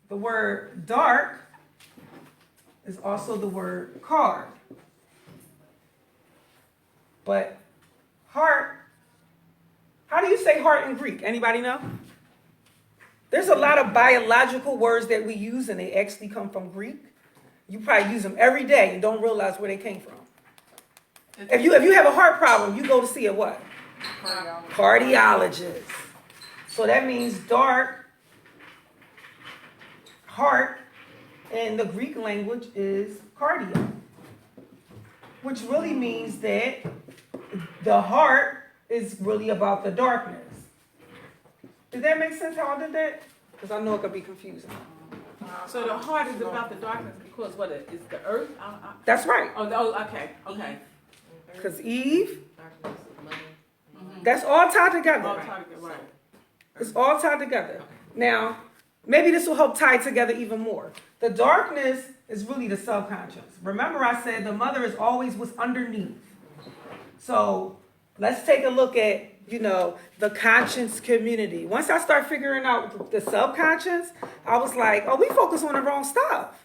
the word dark is also the word card. But heart, how do you say heart in Greek? Anybody know? There's a lot of biological words that we use and they actually come from Greek. You probably use them every day and don't realize where they came from. If you have a heart problem, you go to see a what? Cardiologist. So that means dark, heart, in the Greek language is cardia, which really means that the heart is really about the darkness. Did that make sense how I did that? Because I know it could be confusing. So the heart is about the darkness because what is the earth? That's right. Oh, okay. Because Eve, Darkness, money. that's all tied together. All target, right. It's all tied together. Now, maybe this will help tie together even more. The darkness is really the subconscious. Remember I said the mother is always what's underneath. So let's take a look at, the conscience community. Once I start figuring out the subconscious, I was like, oh, we focus on the wrong stuff.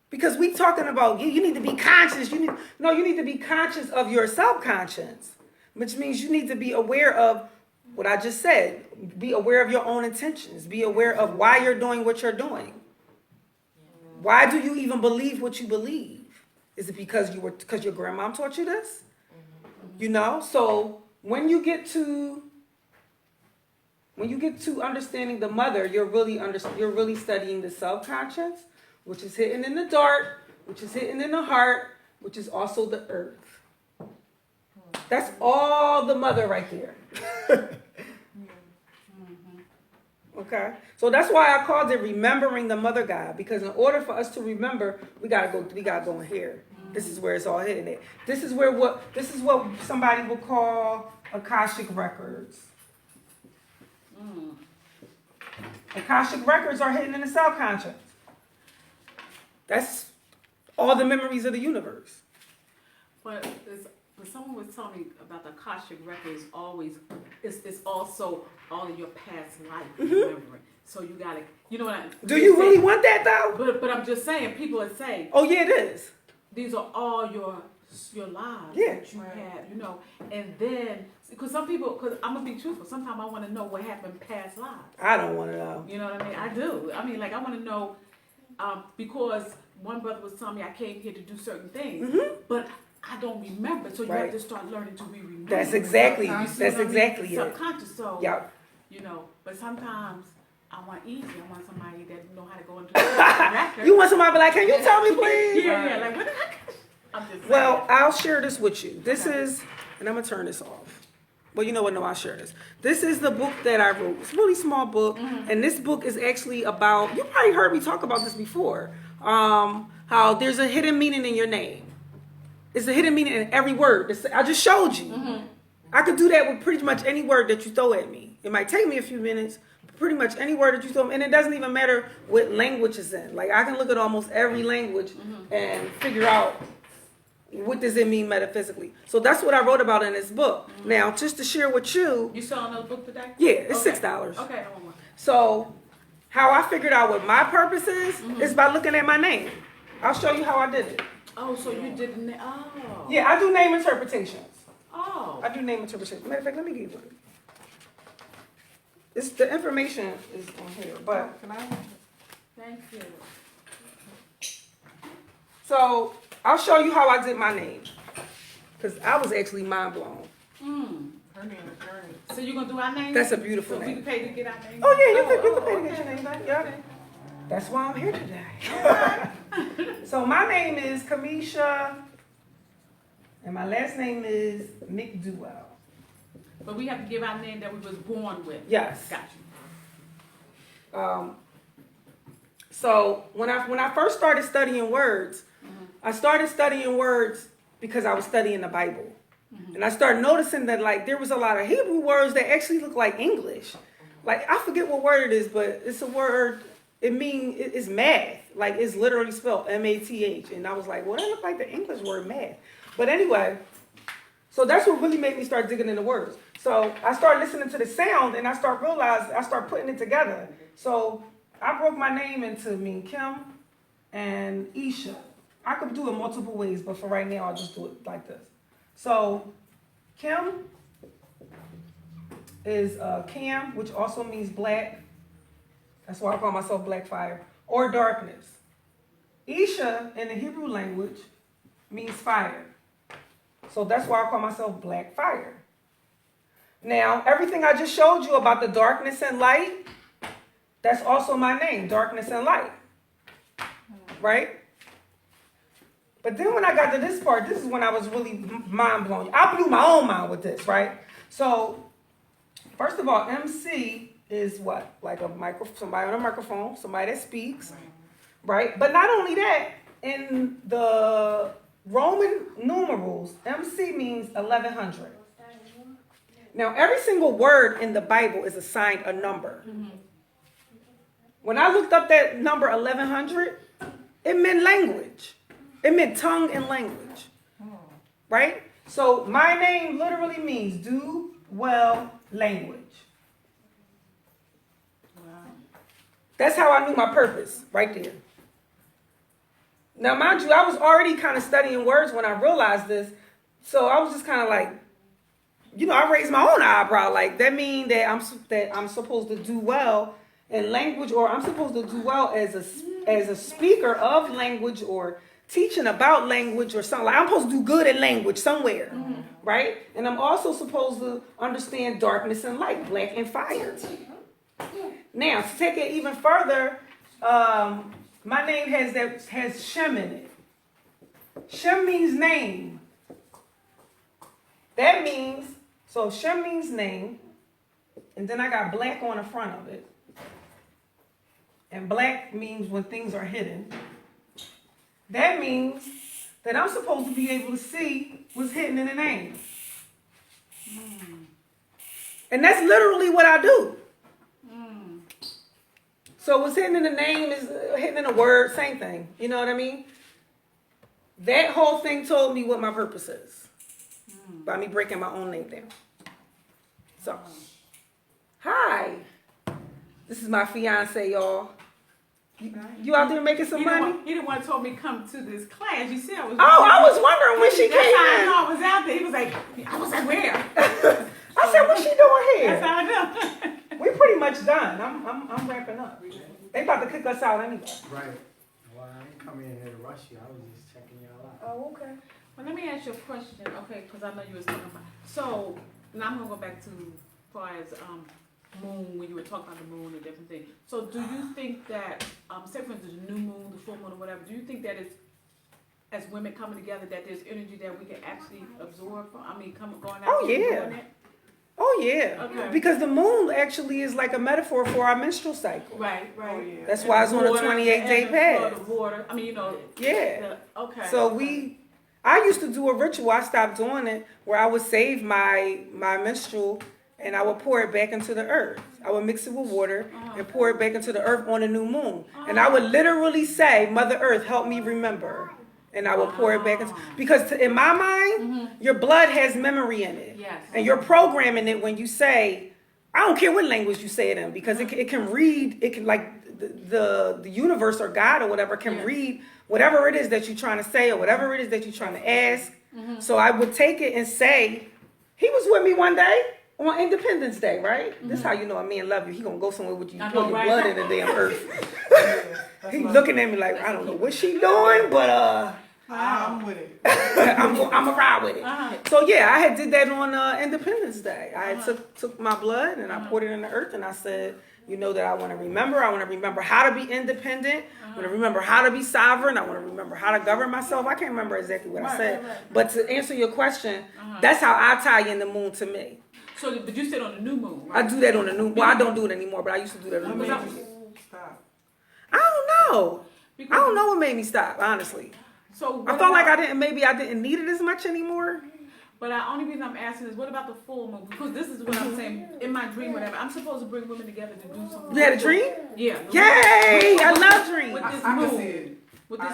Because we talking about you need to be conscious. You need to be conscious of your subconscious, which means you need to be aware of what I just said. Be aware of your own intentions. Be aware of why you're doing what you're doing. Why do you even believe what you believe? Is it because your grandmom taught you this? So when you get to understanding the mother, you're really studying the subconscious, which is hidden in the dark, which is hidden in the heart, which is also the earth. That's all the mother right there. Okay? So that's why I called it remembering the mother God, because in order for us to remember, we gotta go in here. This is where it's all hidden at. This is what somebody would call Akashic records. Akashic records are hidden in the subconscious. That's all the memories of the universe. But someone was telling me about the Akashic records. It's also all of your past life remembering. So you gotta, what I. Do you really want that though? But I'm just saying, people are saying. Oh yeah, it is. These are all your lives that you have, and then because some people, because I'm gonna be truthful, sometimes I want to know what happened past lives. I don't want to know. You know what I mean? I do. I mean, like I want to know because one brother was telling me I came here to do certain things, but I don't remember. So you have to start learning to remember. That's exactly it. Subconscious. So but sometimes. I want easy. I want somebody that know how to go into the record. You want somebody to be like, can you tell me, please? Yeah. Like, what did I'm just saying. Well, I'll share this with you. This is, and I'm going to turn this off. Well, you know what? No, I'll share this. This is the book that I wrote. It's a really small book. And this book is actually about, you probably heard me talk about this before, how there's a hidden meaning in your name. It's a hidden meaning in every word. I just showed you. I could do that with pretty much any word that you throw at me. It might take me a few minutes. Pretty much any word that you throw, and it doesn't even matter what language it's in. Like I can look at almost every language and figure out what does it mean metaphysically. So that's what I wrote about in this book. Now, just to share with you. You saw another book today? Yeah, it's $6. Okay, I want one. So how I figured out what my purpose is by looking at my name. I'll show you how I did it. Oh, so you did Yeah, I do name interpretations. Oh. I do name interpretations. Matter of fact, let me give you one. The information is on here, but Can I? Thank you. So I'll show you how I did my name, because I was actually mind blown. Her name is Journey. So you're gonna do our name? That's a beautiful so name. we can pay to get our name. Oh yeah, you can pay to get your name back. Yeah. That's why I'm here today. So my name is Kamisha, and my last name is McDowell. But we have to give our name that we was born with. Yes. Got you. So when I first started studying words, I started studying words because I was studying the Bible. And I started noticing that like there was a lot of Hebrew words that actually look like English. Like I forget what word it is, but it's a word, it's math. Like it's literally spelled M-A-T-H. And I was like, well, that look like the English word math. But anyway, so that's what really made me start digging into words. So I started listening to the sound and I start putting it together. So I broke my name into me, Kim and Isha. I could do it multiple ways, but for right now, I'll just do it like this. So, Kim is Cam, which also means black. That's why I call myself BlaQ Fire, or darkness. Isha in the Hebrew language means fire. So that's why I call myself BlaQ Fire. Now, everything I just showed you about the darkness and light, that's also my name, darkness and light. Right? But then when I got to this part, this is when I was really mind blown. I blew my own mind with this, right? So, first of all, MC is what? Like somebody on a microphone, somebody that speaks, right? But not only that, in the Roman numerals, MC means 1100. Now, every single word in the Bible is assigned a number. When I looked up that number 1100, it meant language. It meant tongue and language. Right? So my name literally means do well language. Wow. That's how I knew my purpose, right there. Now, mind you, I was already kind of studying words when I realized this. So I was just kind of like, I raised my own eyebrow. Like, that mean that I'm supposed to do well in language, or I'm supposed to do well as a speaker of language, or teaching about language, or something. Like, I'm supposed to do good in language somewhere, right? And I'm also supposed to understand darkness and light, black and fire. Now, to take it even further, my name has Shem in it. Shem means name. That means, so Shem means name, and then I got black on the front of it. And black means when things are hidden. That means that I'm supposed to be able to see what's hidden in the name. And that's literally what I do. So what's hidden in the name is hidden in a word, same thing. You know what I mean? That whole thing told me what my purpose is. By me breaking my own name down. So, hi. This is my fiance, y'all. You out there making some money? He didn't want to told me come to this class. You see, I was. I was wondering when she came in. I was out there. He was like, where? I said, what's she doing here? That's how I know. We pretty much done. I'm wrapping up. They about to kick us out anyway. Right. Well, I ain't coming in here to rush you. I was just checking y'all out. Oh, okay. Well, let me ask you a question, okay? Because I know you was talking about. So now I'm gonna go back to far as moon, when you were talking about the moon and different things. So do you think that, say for instance, the new moon, the full moon, or whatever, do you think that it's, as women coming together, that there's energy that we can actually absorb from? Going out Oh, and yeah. doing it? Oh, yeah. Okay. Because the moon actually is like a metaphor for our menstrual cycle. Right. Oh, yeah. That's why it's on a 28-day path. The water. Yeah. Okay. So I used to do a ritual. I stopped doing it, where I would save my menstrual and I would pour it back into the earth. I would mix it with water and pour it back into the earth on a new moon. And I would literally say, Mother Earth, help me remember. And I would pour it back into, because in my mind, your blood has memory in it. Yes. And you're programming it when you say, I don't care what language you say it in, because it can read, it can, like, the universe or God or whatever can read whatever it is that you're trying to say or whatever it is that you're trying to ask. So I would take it and say, he was with me one day on Independence Day, right? This is how you know a man love you. He gonna go somewhere with you, pour your blood in the damn earth. He looking at me like, I don't know what she doing, but I'm with it. I'm gonna ride with it. So yeah, I had did that on Independence Day. I took my blood and I poured it in the earth, and I said, you know, that I want to remember. I want to remember how to be independent. I want to remember how to be sovereign. I want to remember how to govern myself. I can't remember exactly what I said. But to answer your question, that's how I tie in the moon to me. So, but you said on the new moon, right? I do that on the new moon. Well, I don't do it anymore, but I used to do that on the new moon. Stop. I don't know. I don't know what made me stop, honestly. So I felt like I didn't need it as much anymore. But the only reason I'm asking is, what about the full moon? Because this is what I'm saying. In my dream, whatever, I'm supposed to bring women together to do something. You had a dream? Yeah. Yay! I love dreams. With this I can moon. see it. With this